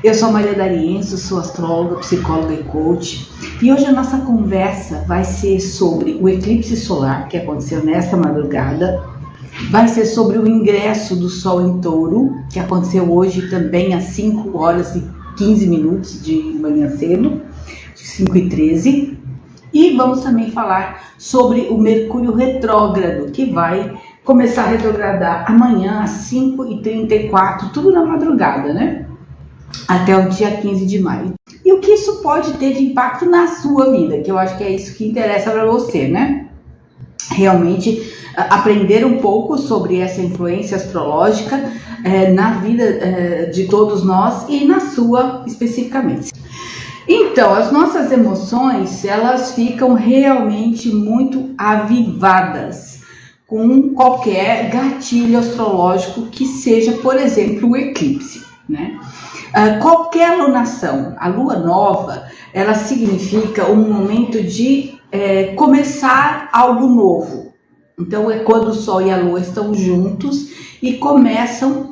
Eu sou a Maria D'Arienzo, sou astróloga, psicóloga e coach. E hoje a nossa conversa vai ser sobre o eclipse solar que aconteceu nesta madrugada. Vai ser sobre o ingresso do Sol em Touro, que aconteceu hoje também às 5 horas e 15 minutos de manhã cedo, 5h13. E vamos também falar sobre o Mercúrio retrógrado, que vai começar a retrogradar amanhã às 5h34, tudo na madrugada, né? Até o dia 15 de maio. E o que isso pode ter de impacto na sua vida, que eu acho que é isso que interessa para você, né? Realmente aprender um pouco sobre essa influência astrológica na vida de todos nós e na sua especificamente. Então, as nossas emoções, elas ficam realmente muito avivadas com qualquer gatilho astrológico que seja, por exemplo, o eclipse, né? Qualquer lunação, a lua nova, ela significa um momento de começar algo novo. Então é quando o Sol e a Lua estão juntos e começam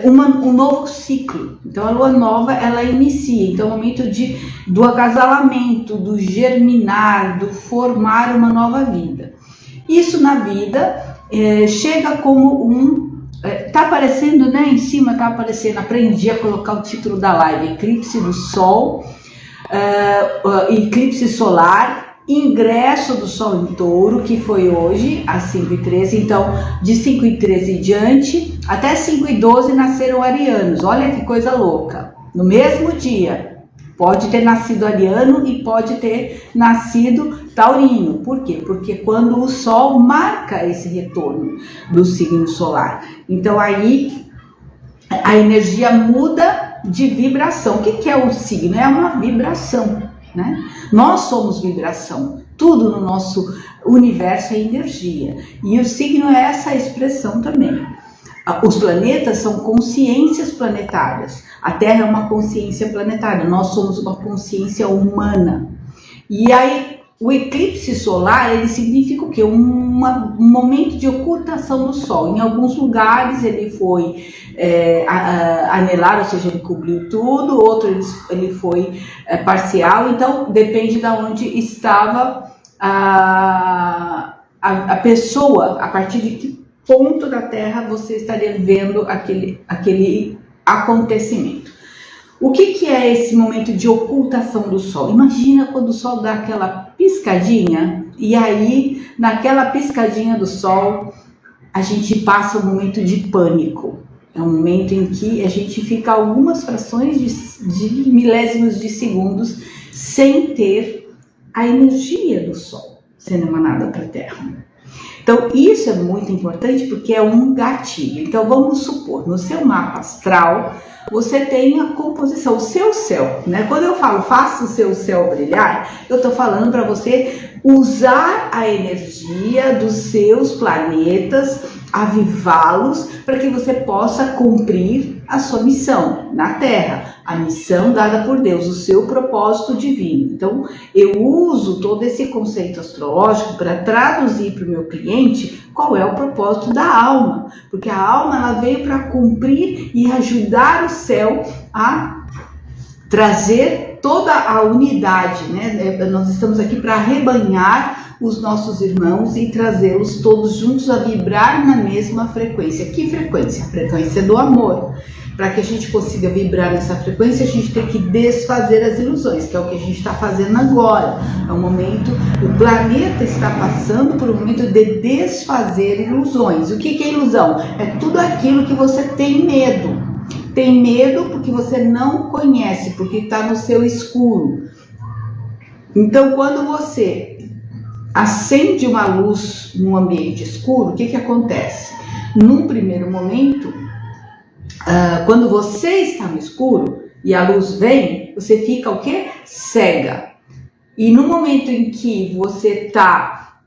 um novo ciclo. Então a Lua nova, ela inicia, então é o momento do acasalamento, do germinar, do formar uma nova vida. Isso na vida chega como tá aparecendo, né? Em cima tá aparecendo, aprendi a colocar o título da live: Eclipse do Sol, eclipse solar, ingresso do Sol em Touro, que foi hoje às 5h13. Então, de 5h13 em diante, até 5h12 nasceram arianos. Olha que coisa louca! No mesmo dia. Pode ter nascido ariano e pode ter nascido taurino. Por quê? Porque quando o Sol marca esse retorno do signo solar. Então aí a energia muda de vibração. O que é o signo? É uma vibração, né? Nós somos vibração. Tudo no nosso universo é energia. E o signo é essa expressão também. Os planetas são consciências planetárias. A Terra é uma consciência planetária. Nós somos uma consciência humana. E aí, o eclipse solar, ele significa o quê? Um momento de ocultação do Sol. Em alguns lugares ele foi anelar, ou seja, ele cobriu tudo. Outro ele foi parcial. Então, depende de onde estava a pessoa, a partir de que ponto da Terra você estaria vendo aquele acontecimento. O que é esse momento de ocultação do Sol? Imagina quando o Sol dá aquela piscadinha, e aí, naquela piscadinha do Sol, a gente passa um momento de pânico. É um momento em que a gente fica algumas frações de milésimos de segundos sem ter a energia do Sol sendo emanada para a Terra. Então, isso é muito importante porque é um gatilho. Então, vamos supor, no seu mapa astral, você tem a composição, o seu céu, né? Quando eu falo, faça o seu céu brilhar, eu estou falando para você usar a energia dos seus planetas, avivá-los, para que você possa cumprir a sua missão na Terra, a missão dada por Deus, o seu propósito divino. Então, eu uso todo esse conceito astrológico para traduzir para o meu cliente qual é o propósito da alma, porque a alma ela veio para cumprir e ajudar o céu a trazer toda a unidade, né? Nós estamos aqui para arrebanhar os nossos irmãos e trazê-los todos juntos a vibrar na mesma frequência. Que frequência? A frequência do amor. Para que a gente consiga vibrar nessa frequência, a gente tem que desfazer as ilusões, que é o que a gente está fazendo agora. É um momento, o planeta está passando por um momento de desfazer ilusões. O que é ilusão? É tudo aquilo que você tem medo. Tem medo porque você não conhece, porque está no seu escuro. Então, quando você acende uma luz num ambiente escuro, o que acontece? Num primeiro momento, quando você está no escuro e a luz vem, você fica o quê? Cega. E no momento em que você está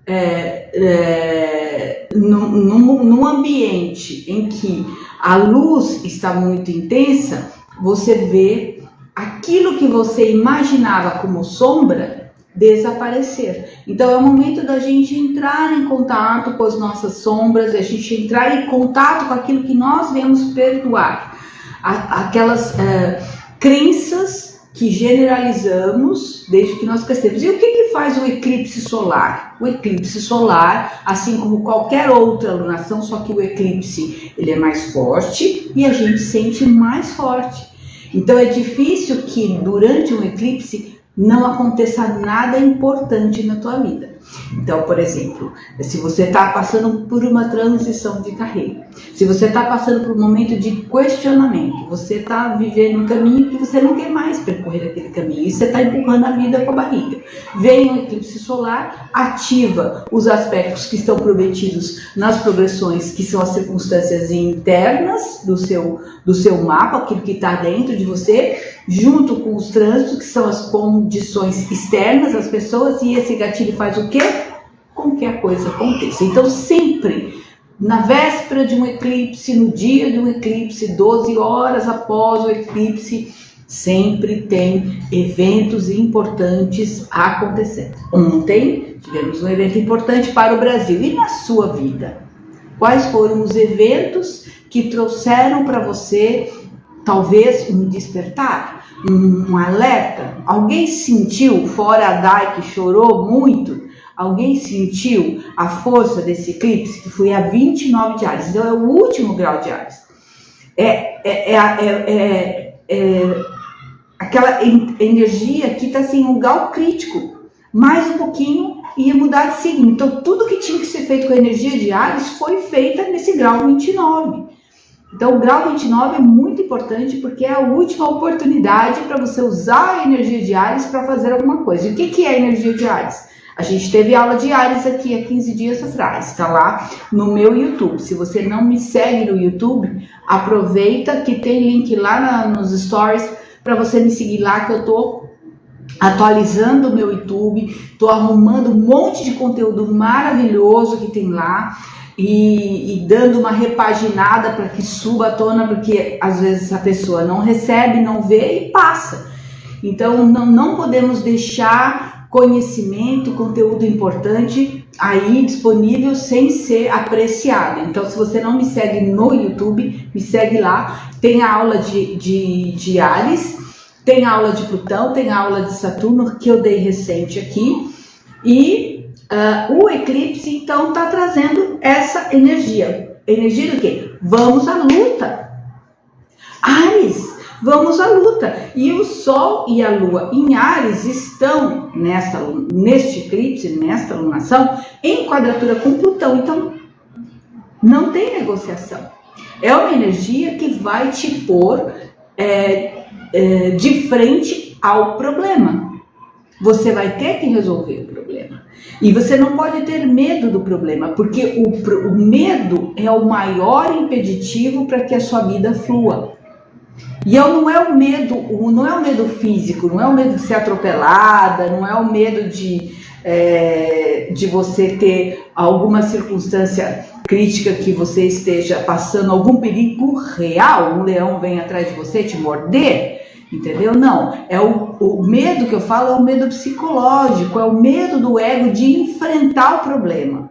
num ambiente em que a luz está muito intensa, você vê aquilo que você imaginava como sombra desaparecer. Então é o momento da gente entrar em contato com as nossas sombras, a gente entrar em contato com aquilo que nós viemos perdoar. aquelas crenças que generalizamos desde que nós crescemos. E o que faz o eclipse solar? O eclipse solar, assim como qualquer outra lunação, só que o eclipse ele é mais forte e a gente sente mais forte. Então é difícil que durante um eclipse não aconteça nada importante na tua vida. Então, por exemplo, se você está passando por uma transição de carreira, se você está passando por um momento de questionamento, você está vivendo um caminho que você não quer mais percorrer aquele caminho, e você está empurrando a vida com a barriga. Vem um eclipse solar, ativa os aspectos que estão prometidos nas progressões, que são as circunstâncias internas do seu mapa, aquilo que está dentro de você, junto com os trânsitos, que são as condições externas, as pessoas, e esse gatilho faz o quê? Com que a coisa aconteça. Então, sempre, na véspera de um eclipse, no dia de um eclipse, 12 horas após o eclipse, sempre tem eventos importantes acontecendo. Ontem, tivemos um evento importante para o Brasil. E na sua vida? Quais foram os eventos que trouxeram para você talvez um despertar, um alerta? Alguém sentiu, fora a Dai que chorou muito, alguém sentiu a força desse eclipse que foi a 29 de Áries? Então é o último grau de Áries. Aquela energia que está assim, um grau crítico. Mais um pouquinho ia mudar de signo. Então tudo que tinha que ser feito com a energia de Áries foi feita nesse grau 29. Então o grau 29 é muito importante porque é a última oportunidade para você usar a energia de Áries para fazer alguma coisa. E o que é a energia de Áries? A gente teve aula de Áries aqui há 15 dias atrás, está lá no meu YouTube. Se você não me segue no YouTube, aproveita que tem link lá nos stories para você me seguir lá, que eu estou atualizando o meu YouTube, estou arrumando um monte de conteúdo maravilhoso que tem lá. E dando uma repaginada para que suba à tona, porque às vezes a pessoa não recebe, não vê e passa. Então não podemos deixar conhecimento, conteúdo importante aí disponível sem ser apreciado. Então, se você não me segue no YouTube, me segue lá. Tem a aula de Áries, tem a aula de Plutão, tem a aula de Saturno que eu dei recente aqui. E o eclipse, então, está trazendo essa energia. Energia do quê? Vamos à luta. Áries, vamos à luta. E o Sol e a Lua em Áries estão neste eclipse, nesta lunação, em quadratura com Plutão. Então, não tem negociação. É uma energia que vai te pôr de frente ao problema. Você vai ter que resolver o problema. E você não pode ter medo do problema, porque o medo é o maior impeditivo para que a sua vida flua. E não é o medo físico, não é o medo de ser atropelada, não é o medo de você ter alguma circunstância crítica que você esteja passando, algum perigo real, um leão vem atrás de você te morder. Entendeu? Não, o medo que eu falo é o medo psicológico, é o medo do ego de enfrentar o problema.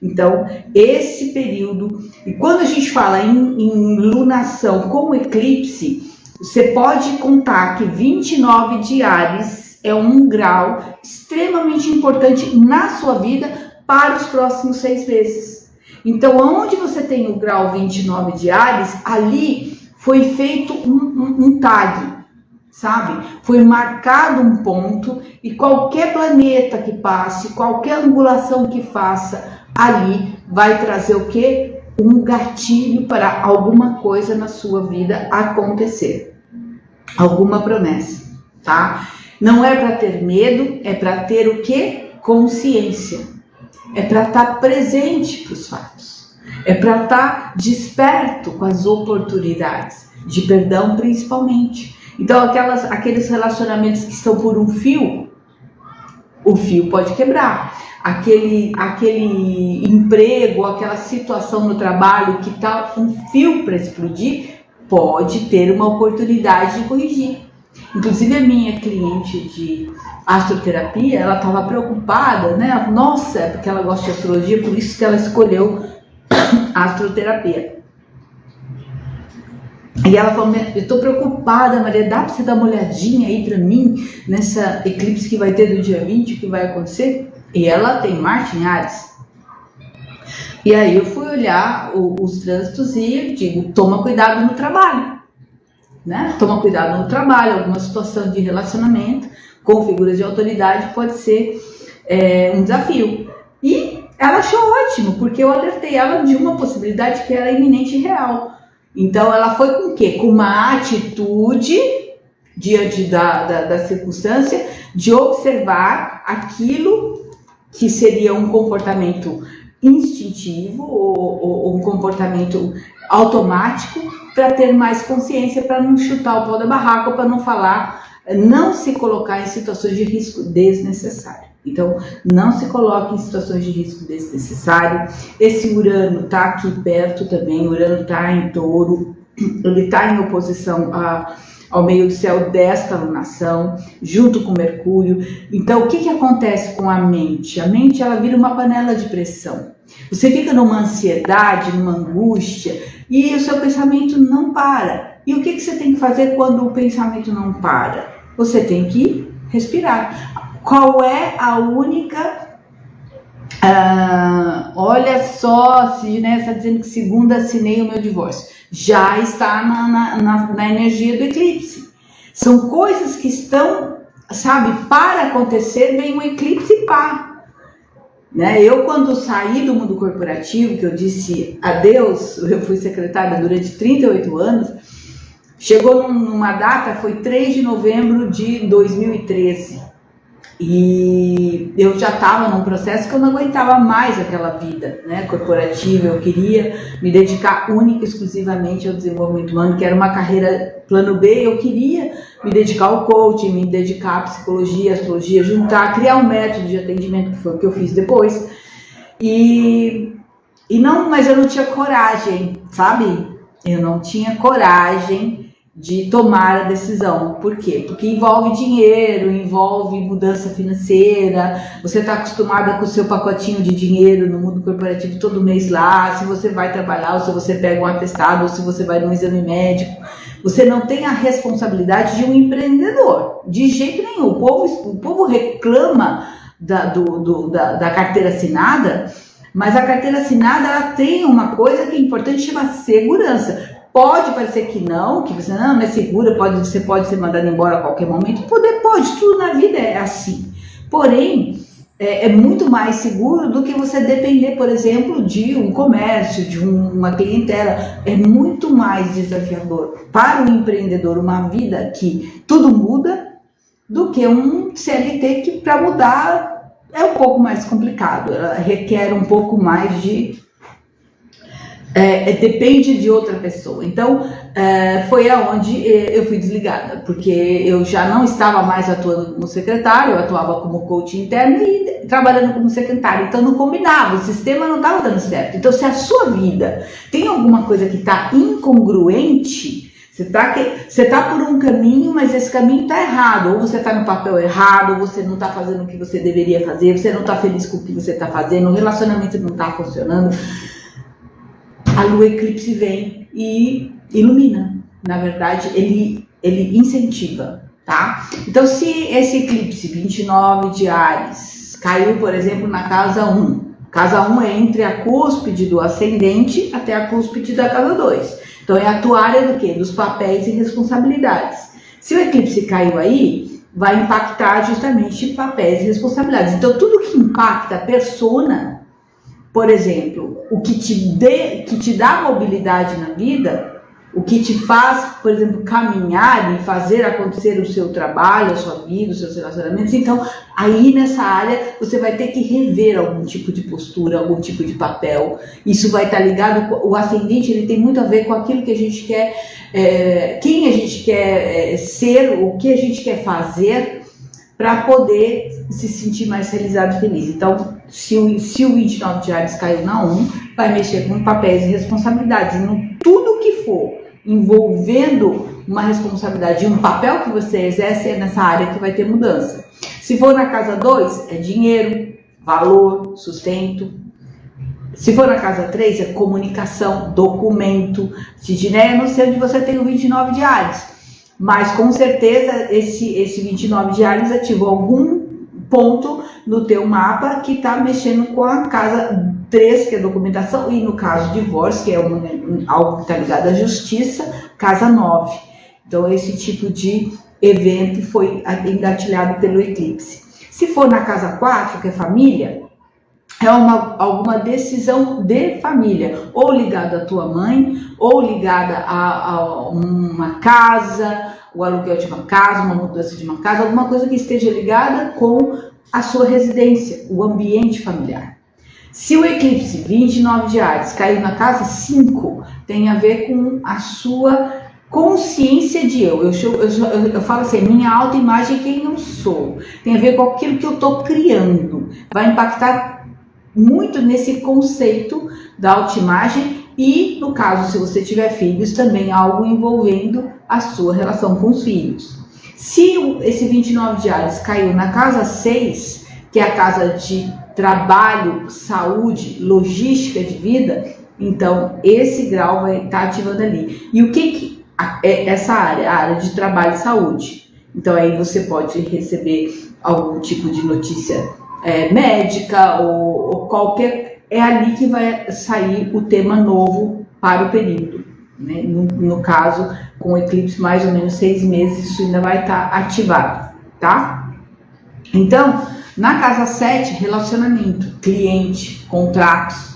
Então, esse período, e quando a gente fala em lunação com eclipse, você pode contar que 29 de Áries é um grau extremamente importante na sua vida para os próximos 6 meses. Então, onde você tem o grau 29 de Áries, ali foi feito um tag. Sabe? Foi marcado um ponto e qualquer planeta que passe, qualquer angulação que faça ali vai trazer o quê? Um gatilho para alguma coisa na sua vida acontecer. Alguma promessa, tá? Não é para ter medo, é para ter o quê? Consciência. É para estar presente para os fatos. É para estar desperto com as oportunidades de perdão principalmente. Então, aqueles relacionamentos que estão por um fio, o fio pode quebrar. Aquele emprego, aquela situação no trabalho que está um fio para explodir, pode ter uma oportunidade de corrigir. Inclusive, a minha cliente de astroterapia, ela estava preocupada, né? Nossa, é porque ela gosta de astrologia, por isso que ela escolheu a astroterapia. E ela falou, eu estou preocupada, Maria, dá para você dar uma olhadinha aí para mim, nessa eclipse que vai ter do dia 20, o que vai acontecer? E ela tem Marte em Áries. E aí eu fui olhar os trânsitos e eu digo, toma cuidado no trabalho, né? Toma cuidado no trabalho, alguma situação de relacionamento com figuras de autoridade pode ser um desafio. E ela achou ótimo, porque eu alertei ela de uma possibilidade que era iminente e real. Então ela foi com o quê? Com uma atitude diante da circunstância de observar aquilo que seria um comportamento instintivo ou um comportamento automático, para ter mais consciência, para não chutar o pau da barraca, para não falar, não se colocar em situações de risco desnecessário. Então, não se coloque em situações de risco desnecessário. Esse Urano está aqui perto também, Urano está em Touro, ele está em oposição ao meio do céu desta alunação, junto com Mercúrio. Então, o que acontece com a mente? A mente, ela vira uma panela de pressão. Você fica numa ansiedade, numa angústia, e o seu pensamento não para. E o que você tem que fazer quando o pensamento não para? Você tem que respirar. Qual é a única... olha só, se está dizendo que segunda assinei o meu divórcio. Já está na energia do eclipse. São coisas que estão, sabe, para acontecer, vem um eclipse e pá. Né? Eu, quando saí do mundo corporativo, que eu disse adeus, eu fui secretária durante 38 anos, chegou numa data, foi 3 de novembro de 2013. E eu já estava num processo que eu não aguentava mais aquela vida, né, corporativa. Eu queria me dedicar única e exclusivamente ao desenvolvimento humano, que era uma carreira plano B. Eu queria me dedicar ao coaching, me dedicar à psicologia, astrologia, juntar, criar um método de atendimento, que foi o que eu fiz depois. Mas eu não tinha coragem, sabe? Eu não tinha coragem de tomar a decisão. Por quê? Porque envolve dinheiro, envolve mudança financeira, você está acostumada com o seu pacotinho de dinheiro no mundo corporativo todo mês lá, se você vai trabalhar, ou se você pega um atestado, ou se você vai num exame médico, você não tem a responsabilidade de um empreendedor, de jeito nenhum. O povo reclama da carteira assinada, mas a carteira assinada, ela tem uma coisa que é importante, chama segurança. Pode parecer que você não é segura, você pode ser mandado embora a qualquer momento. Pode, tudo na vida é assim. Porém, é muito mais seguro do que você depender, por exemplo, de um comércio, de uma clientela. É muito mais desafiador para o empreendedor uma vida que tudo muda do que um CLT que, para mudar, é um pouco mais complicado. Ela requer um pouco mais de... depende de outra pessoa. Então, foi aonde eu fui desligada, porque eu já não estava mais atuando como secretário, eu atuava como coach interno e trabalhando como secretário. Então, não combinava, o sistema não estava dando certo. Então, se a sua vida tem alguma coisa que está incongruente, você está por um caminho, mas esse caminho está errado. Ou você está no papel errado, ou você não está fazendo o que você deveria fazer, você não está feliz com o que você está fazendo, o relacionamento não está funcionando. A lua eclipse vem e ilumina. Na verdade, ele incentiva, tá? Então, se esse eclipse 29 de Áries caiu, por exemplo, na casa 1. Casa 1 é entre a cúspide do ascendente até a cúspide da casa 2. Então, é a tua área do quê? Dos papéis e responsabilidades. Se o eclipse caiu aí, vai impactar justamente papéis e responsabilidades. Então, tudo que impacta a persona, por exemplo, o que te dá mobilidade na vida, o que te faz, por exemplo, caminhar e fazer acontecer o seu trabalho, a sua vida, os seus relacionamentos. Então, aí nessa área, você vai ter que rever algum tipo de postura, algum tipo de papel. Isso vai estar ligado, o ascendente, ele tem muito a ver com aquilo que a gente quer, quem a gente quer ser, o que a gente quer fazer para poder se sentir mais realizado e feliz. Então, se o 29 de Áries caiu na 1, vai mexer com papéis e responsabilidades. Tudo que for envolvendo uma responsabilidade e um papel que você exerce, é nessa área que vai ter mudança. Se for na casa 2, é dinheiro, valor, sustento. Se for na casa 3, é comunicação, documento. Sidneia, não sei onde você tem o 29 de Áries, mas com certeza esse 29 de Áries ativou algum ponto no teu mapa que está mexendo com a casa 3, que é documentação, e no caso divórcio, que é algo que está ligado à justiça, casa 9. Então esse tipo de evento foi engatilhado pelo eclipse. Se for na casa 4, que é família, é alguma decisão de família, ou ligada à tua mãe, ou ligada a uma casa, o aluguel de uma casa, uma mudança de uma casa, alguma coisa que esteja ligada com a sua residência, o ambiente familiar. Se o eclipse 29 de Áries caiu na casa 5, tem a ver com a sua consciência de eu falo assim, minha autoimagem, quem eu sou, tem a ver com aquilo que eu estou criando, vai impactar muito nesse conceito da autoimagem e, no caso, se você tiver filhos, também algo envolvendo a sua relação com os filhos. Se esse 29 de Áries caiu na casa 6, que é a casa de trabalho, saúde, logística de vida, então esse grau vai estar ativando ali. E o que é essa área? A área de trabalho e saúde. Então aí você pode receber algum tipo de notícia médica ou qualquer, é ali que vai sair o tema novo para o período, né? No caso, com o eclipse mais ou menos 6 meses, isso ainda vai estar ativado, tá? Então, na casa 7, relacionamento, cliente, contratos,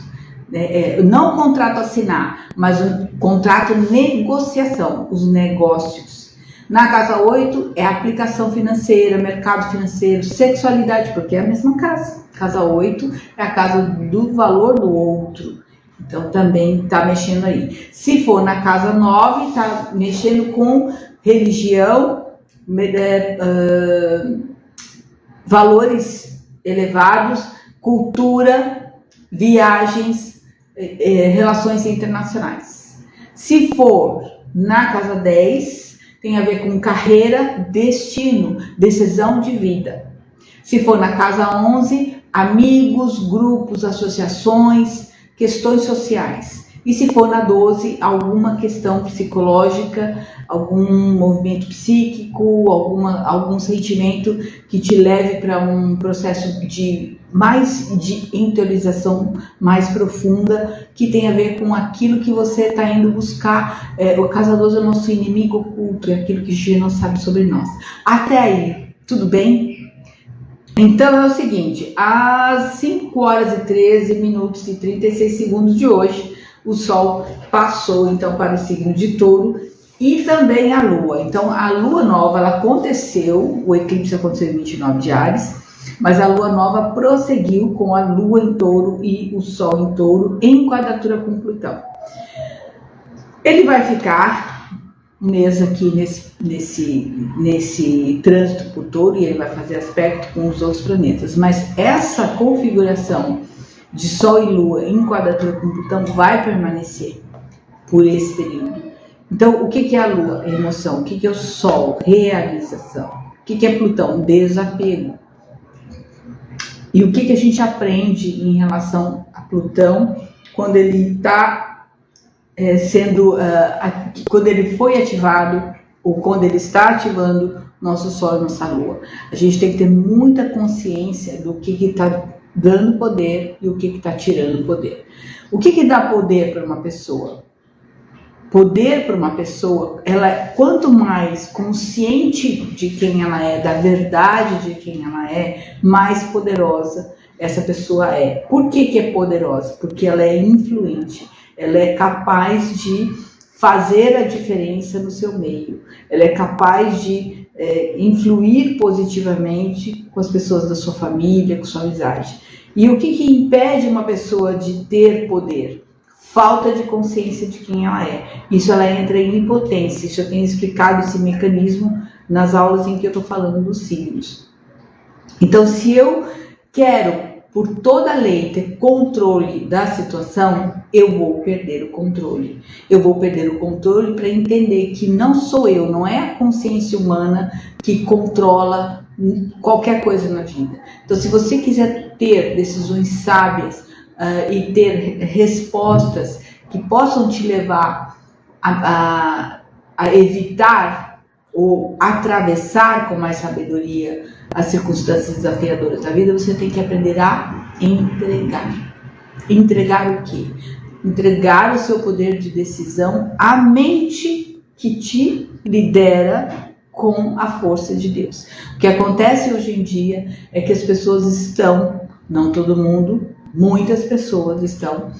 não o contrato assinar, mas o contrato negociação, os negócios. Na casa 8 é aplicação financeira, mercado financeiro, sexualidade, porque é a mesma casa. Casa 8 é a casa do valor do outro. Então também está mexendo aí. Se for na casa 9, está mexendo com religião, valores elevados, cultura, viagens, relações internacionais. Se for na casa 10, tem a ver com carreira, destino, decisão de vida. Se for na casa 11, amigos, grupos, associações, questões sociais. E se for na 12, alguma questão psicológica, algum movimento psíquico, algum sentimento que te leve para um processo de interiorização mais profunda, que tem a ver com aquilo que você está indo buscar. O casa 12 é o nosso inimigo oculto, é aquilo que a gente não sabe sobre nós. Até aí, tudo bem? Então é o seguinte, às 5 horas e 13 minutos e 36 segundos de hoje, o Sol passou então para o signo de Touro e também a Lua. Então a Lua Nova, ela aconteceu, o eclipse aconteceu em 29 de Áries, mas a Lua Nova prosseguiu com a Lua em Touro e o Sol em Touro em quadratura com Plutão. Ele vai ficar um mês aqui nesse trânsito por Touro e ele vai fazer aspecto com os outros planetas, mas essa configuração de Sol e Lua em quadratura com Plutão vai permanecer por esse período. Então, o que é a Lua? Emoção. O que é o Sol? Realização. O que é Plutão? Desapego. E o que a gente aprende em relação a Plutão quando ele está quando ele foi ativado ou quando ele está ativando nosso Sol e nossa Lua? A gente tem que ter muita consciência do que está dando poder e o que está tirando poder. O que dá poder para uma pessoa? Poder para uma pessoa, quanto mais consciente de quem ela é, da verdade de quem ela é, mais poderosa essa pessoa é. Por que é poderosa? Porque ela é influente, ela é capaz de fazer a diferença no seu meio, ela é capaz de influir positivamente com as pessoas da sua família, com sua amizade. E o que impede uma pessoa de ter poder? Falta de consciência de quem ela é. Isso ela entra em impotência. Isso eu tenho explicado esse mecanismo nas aulas em que eu estou falando dos signos. Então, se eu quero, por toda lei, ter controle da situação, eu vou perder o controle. Eu vou perder o controle para entender que não sou eu, não é a consciência humana que controla qualquer coisa na vida. Então, se você quiser ter decisões sábias, e ter respostas que possam te levar a evitar ou atravessar com mais sabedoria as circunstâncias desafiadoras da vida, você tem que aprender a entregar. Entregar o quê? Entregar o seu poder de decisão à mente que te lidera com a força de Deus. O que acontece hoje em dia é que as pessoas estão, não todo mundo, muitas pessoas estão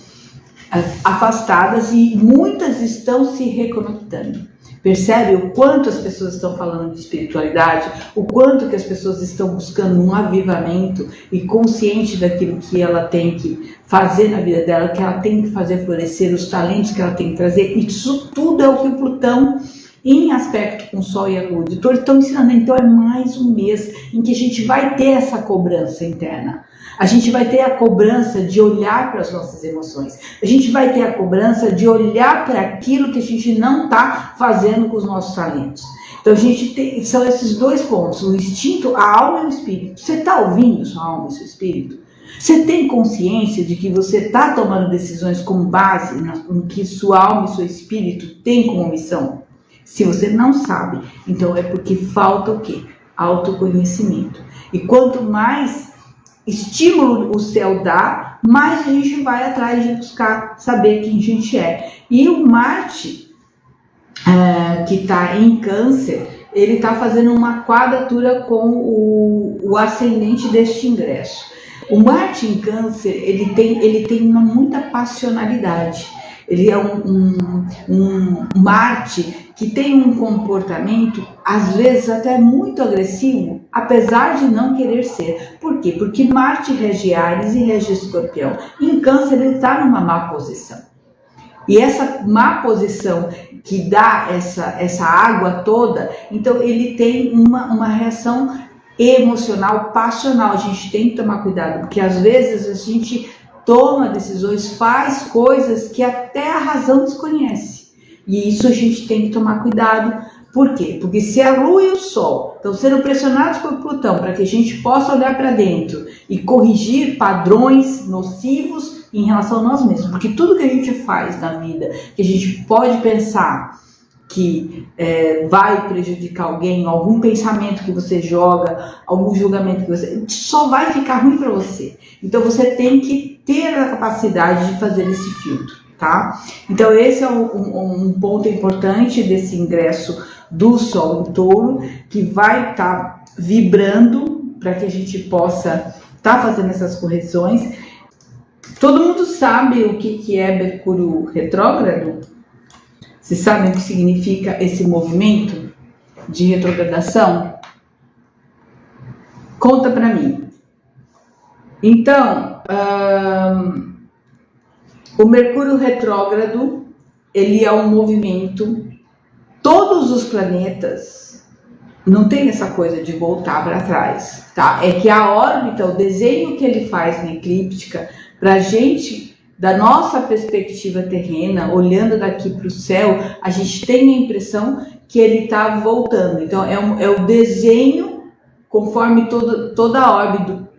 afastadas e muitas estão se reconectando. Percebe o quanto as pessoas estão falando de espiritualidade, o quanto que as pessoas estão buscando um avivamento e consciente daquilo que ela tem que fazer na vida dela, que ela tem que fazer florescer, os talentos que ela tem que trazer. Isso tudo é o que o Plutão, em aspecto com o Sol e a Lua, estão ensinando. Então é mais um mês em que a gente vai ter essa cobrança interna. A gente vai ter a cobrança de olhar para as nossas emoções. A gente vai ter a cobrança de olhar para aquilo que a gente não está fazendo com os nossos talentos. Então a gente tem, são esses dois pontos, o instinto, a alma e o espírito. Você está ouvindo sua alma e seu espírito? Você tem consciência de que você está tomando decisões com base no que sua alma e seu espírito têm como missão? Se você não sabe, então é porque falta o quê? Autoconhecimento. E quanto mais estímulo o céu dá, mais a gente vai atrás de buscar saber quem a gente é. E o Marte, que está em Câncer, ele está fazendo uma quadratura com o ascendente deste ingresso. O Marte em Câncer, ele tem muita passionalidade. Ele é um Marte que tem um comportamento, às vezes até muito agressivo, apesar de não querer ser. Por quê? Porque Marte rege Áries e rege Escorpião. Em Câncer ele está numa má posição. E essa má posição que dá essa água toda, então ele tem uma reação emocional, passional. A gente tem que tomar cuidado, porque às vezes a gente toma decisões, faz coisas que até a razão desconhece. E isso a gente tem que tomar cuidado. Por quê? Porque se a Lua e o Sol estão sendo pressionados por Plutão para que a gente possa olhar para dentro e corrigir padrões nocivos em relação a nós mesmos. Porque tudo que a gente faz na vida, que a gente pode pensar que vai prejudicar alguém, algum pensamento que você joga, algum julgamento que você... só vai ficar ruim para você. Então você tem que ter a capacidade de fazer esse filtro, tá? Então esse é um ponto importante desse ingresso do Sol em Touro, que vai estar vibrando para que a gente possa estar fazendo essas correções. Todo mundo sabe o que é Mercúrio retrógrado? Vocês sabem o que significa esse movimento de retrogradação? Conta para mim. Então, o Mercúrio retrógrado, ele é um movimento, todos os planetas, não tem essa coisa de voltar para trás, tá? É que a órbita, o desenho que ele faz na eclíptica, para a gente, da nossa perspectiva terrena, olhando daqui para o céu, a gente tem a impressão que ele está voltando. Então, é o desenho conforme toda a órbita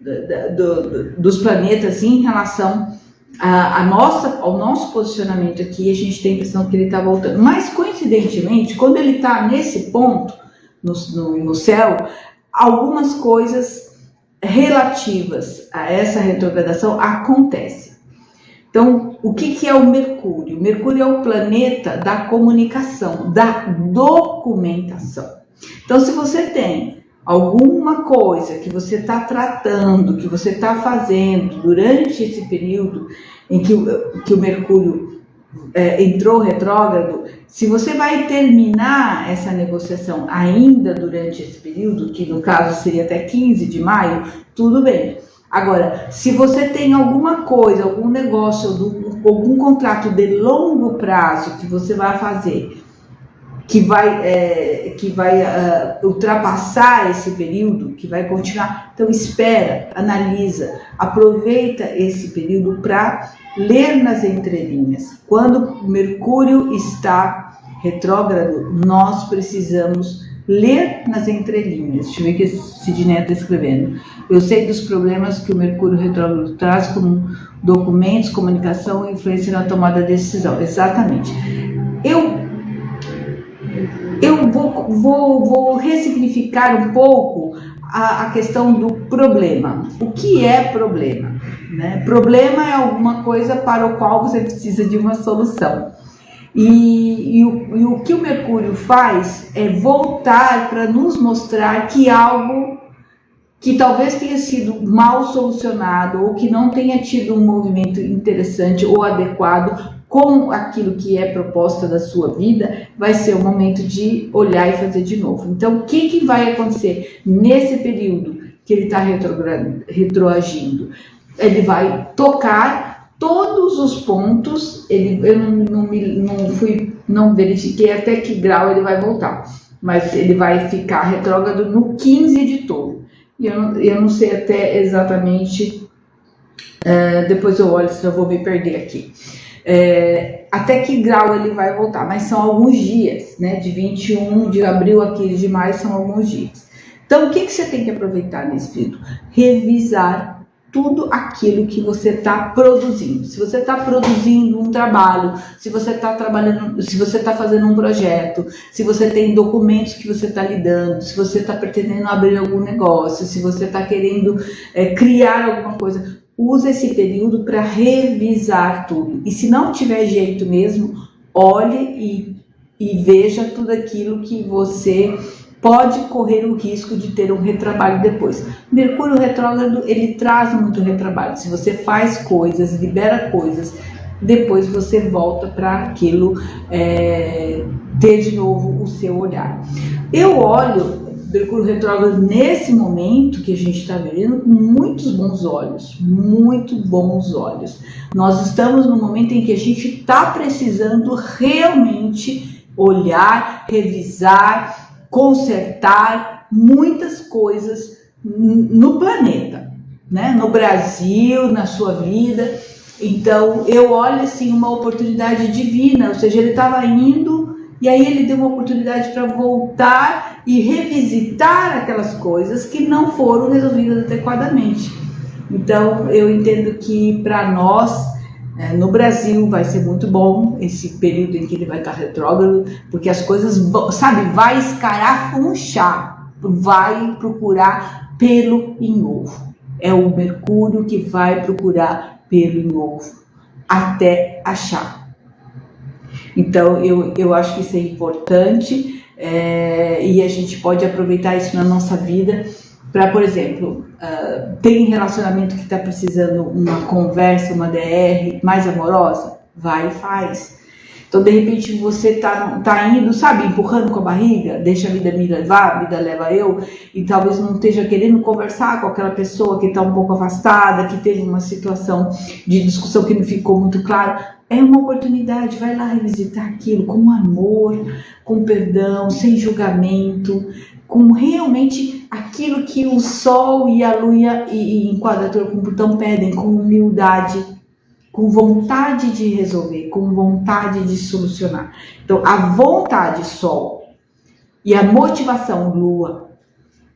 dos planetas em relação ao nosso posicionamento aqui, a gente tem a impressão que ele está voltando. Mas, coincidentemente, quando ele está nesse ponto no céu, algumas coisas relativas a essa retrogradação acontecem. Então, o que é o Mercúrio? O Mercúrio é o planeta da comunicação, da documentação. Então, se você tem alguma coisa que você está tratando, que você está fazendo durante esse período em que o Mercúrio entrou retrógrado, se você vai terminar essa negociação ainda durante esse período, que no caso seria até 15 de maio, tudo bem. Agora, se você tem alguma coisa, algum negócio, algum contrato de longo prazo que você vai fazer, que vai ultrapassar esse período, que vai continuar, então espera, analisa, aproveita esse período para ler nas entrelinhas. Quando Mercúrio está retrógrado, nós precisamos ler nas entrelinhas. Deixa eu ver o que Sidney está escrevendo. Eu sei dos problemas que o Mercúrio retrógrado traz, como documentos, comunicação e influência na tomada de decisão. Exatamente. Eu vou ressignificar um pouco a questão do problema. O que é problema? Né? Problema é alguma coisa para o qual você precisa de uma solução. E o que o Mercúrio faz é voltar para nos mostrar que algo que talvez tenha sido mal solucionado ou que não tenha tido um movimento interessante ou adequado com aquilo que é proposta da sua vida, vai ser o momento de olhar e fazer de novo. Então, o que vai acontecer nesse período que ele está retroagindo? Ele vai tocar todos os pontos. Eu não verifiquei até que grau ele vai voltar, mas ele vai ficar retrógrado no 15 de Touro. E eu não sei até exatamente, depois eu olho, senão eu vou me perder aqui. Até que grau ele vai voltar, mas são alguns dias, né? De 21 de abril a 15 de maio são alguns dias. Então, o que você tem que aproveitar nesse período? Revisar tudo aquilo que você está produzindo. Se você está produzindo um trabalho, se você está trabalhando, se você está fazendo um projeto, se você tem documentos que você está lidando, se você está pretendendo abrir algum negócio, se você está querendo criar alguma coisa, usa esse período para revisar tudo. E se não tiver jeito mesmo, olhe e veja tudo aquilo que você pode correr o risco de ter um retrabalho depois. Mercúrio retrógrado, ele traz muito retrabalho. Se você faz coisas, libera coisas, depois você volta para aquilo, ter de novo o seu olhar. Eu olho Mercúrio retrógrado nesse momento que a gente está vivendo com muitos bons olhos, muito bons olhos. Nós estamos no momento em que a gente está precisando realmente olhar, revisar, consertar muitas coisas no planeta, né? No Brasil, na sua vida. Então eu olho assim uma oportunidade divina, ou seja, ele estava indo e aí ele deu uma oportunidade para voltar e revisitar aquelas coisas que não foram resolvidas adequadamente. Então eu entendo que para nós, no Brasil, vai ser muito bom esse período em que ele vai estar retrógrado, porque as coisas, vai escarafunchar, vai procurar pelo em ovo. É o Mercúrio que vai procurar pelo em ovo, até achar. Então, eu acho que isso é importante, e a gente pode aproveitar isso na nossa vida para, por exemplo, tem relacionamento que está precisando uma conversa, uma DR mais amorosa, vai e faz. Então, de repente, você tá indo, empurrando com a barriga, deixa a vida me levar, a vida leva eu, e talvez não esteja querendo conversar com aquela pessoa que está um pouco afastada, que teve uma situação de discussão que não ficou muito clara. É uma oportunidade, vai lá revisitar aquilo com amor, com perdão, sem julgamento, com realmente aquilo que o Sol e a Lua em quadratura com Plutão pedem, com humildade, com vontade de resolver, com vontade de solucionar. Então, a vontade Sol e a motivação Lua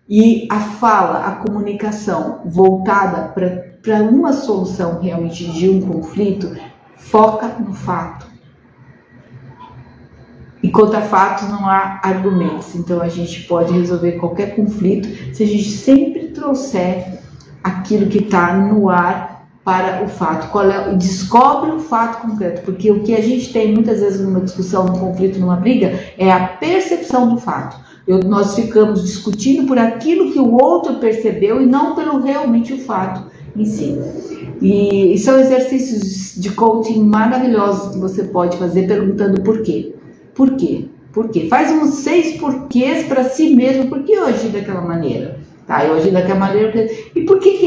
e a fala, a comunicação voltada para uma solução realmente de um conflito, foca no fato. E contra fatos não há argumentos. Então a gente pode resolver qualquer conflito se a gente sempre trouxer aquilo que está no ar para o fato. Descobre o fato concreto. Porque o que a gente tem muitas vezes numa discussão, num conflito, numa briga, é a percepção do fato. Nós ficamos discutindo por aquilo que o outro percebeu e não pelo realmente o fato em si. E são exercícios de coaching maravilhosos que você pode fazer perguntando por quê. Por quê? Por quê? Faz uns 6 porquês para si mesmo. Por que eu agi daquela maneira? Eu agi daquela maneira. E por que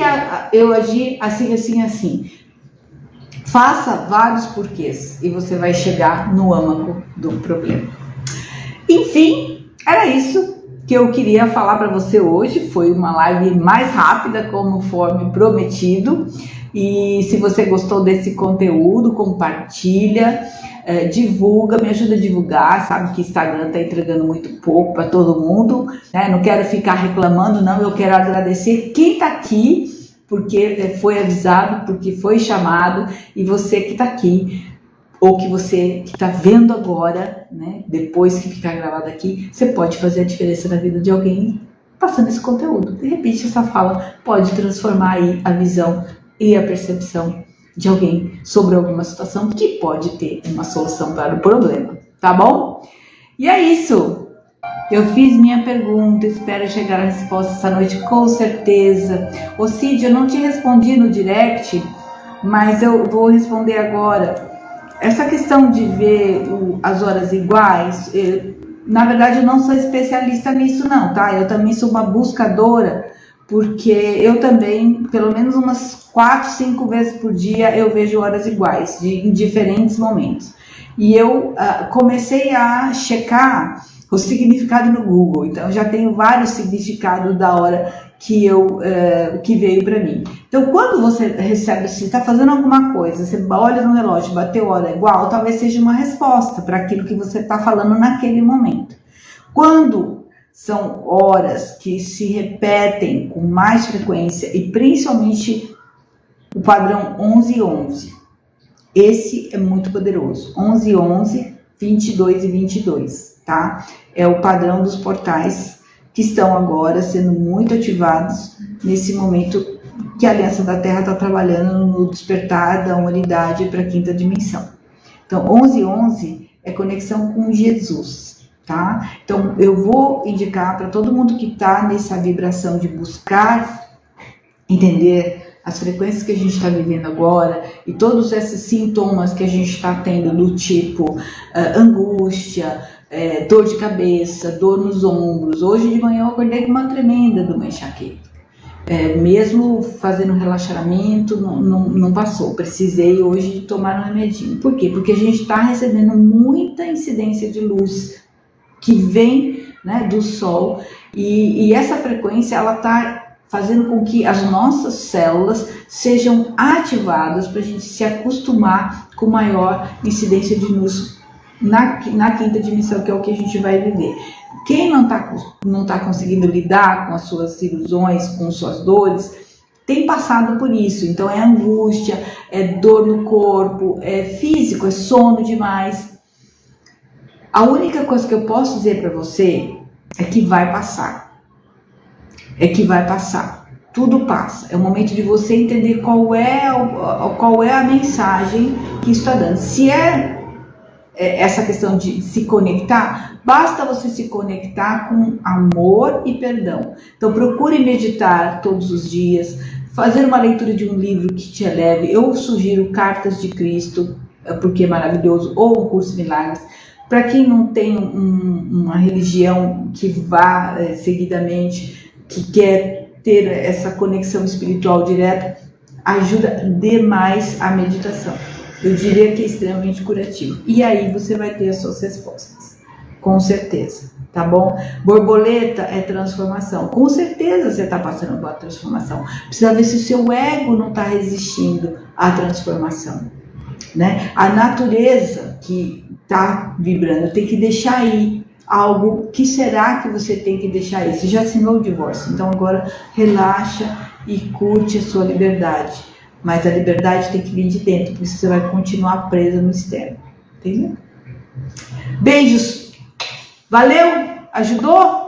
eu agi assim, assim, assim? Faça vários porquês e você vai chegar no âmago do problema. Enfim, era isso que eu queria falar para você hoje. Foi uma live mais rápida, conforme prometido. E se você gostou desse conteúdo, compartilha, divulga, me ajuda a divulgar. Sabe que Instagram está entregando muito pouco para todo mundo, né? Não quero ficar reclamando, não. Eu quero agradecer quem está aqui, porque foi avisado, porque foi chamado, e você que está aqui, ou que você que está vendo agora, né? Depois que ficar gravado aqui, você pode fazer a diferença na vida de alguém passando esse conteúdo. De repente, essa fala pode transformar aí a visão e a percepção de alguém sobre alguma situação que pode ter uma solução para o problema, tá bom? E é isso. Eu fiz minha pergunta, espero chegar a resposta essa noite com certeza. Ô Cid, eu não te respondi no direct, mas eu vou responder agora. Essa questão de ver as horas iguais, na verdade eu não sou especialista nisso não, tá? Eu também sou uma buscadora, porque eu também, pelo menos umas 4, 5 vezes por dia, eu vejo horas iguais, em diferentes momentos. E eu comecei a checar o significado no Google, então eu já tenho vários significados da hora que veio para mim. Então, quando você recebe, se está fazendo alguma coisa, você olha no relógio, bateu hora igual, talvez seja uma resposta para aquilo que você está falando naquele momento. Quando são horas que se repetem com mais frequência, e principalmente o padrão 11-11. Esse é muito poderoso. 11-11, 22 e 22, tá? É o padrão dos portais que estão agora sendo muito ativados nesse momento que a Aliança da Terra está trabalhando no despertar da humanidade para a quinta dimensão. Então, 11-11 é conexão com Jesus. Tá? Então, eu vou indicar para todo mundo que está nessa vibração de buscar entender as frequências que a gente está vivendo agora e todos esses sintomas que a gente está tendo do tipo angústia, dor de cabeça, dor nos ombros. Hoje de manhã eu acordei com uma tremenda de uma enxaqueca. Mesmo fazendo relaxamento, não passou. Precisei hoje tomar um remedinho. Por quê? Porque a gente está recebendo muita incidência de luz que vem, né, do Sol, e essa frequência ela está fazendo com que as nossas células sejam ativadas para a gente se acostumar com maior incidência de luz na quinta dimensão, que é o que a gente vai viver. Quem não tá conseguindo lidar com as suas ilusões, com suas dores, tem passado por isso. Então é angústia, é dor no corpo, é físico, é sono demais. A única coisa que eu posso dizer para você é que vai passar. É que vai passar. Tudo passa. É o momento de você entender qual é a mensagem que está dando. Se essa questão de se conectar, basta você se conectar com amor e perdão. Então procure meditar todos os dias, fazer uma leitura de um livro que te eleve. Eu sugiro Cartas de Cristo, porque é maravilhoso, ou um curso de milagres. Para quem não tem uma religião que vá seguidamente, que quer ter essa conexão espiritual direta, ajuda demais a meditação. Eu diria que é extremamente curativo. E aí você vai ter as suas respostas, com certeza, tá bom? Borboleta é transformação. Com certeza você está passando por uma transformação. Precisa ver se o seu ego não está resistindo à transformação, né? A natureza que está vibrando tem que deixar aí algo. Que será que você tem que deixar aí? Você já assinou o divórcio, então agora relaxa e curte a sua liberdade. Mas a liberdade tem que vir de dentro, porque você vai continuar presa no externo. Entendeu? Beijos! Valeu? Ajudou?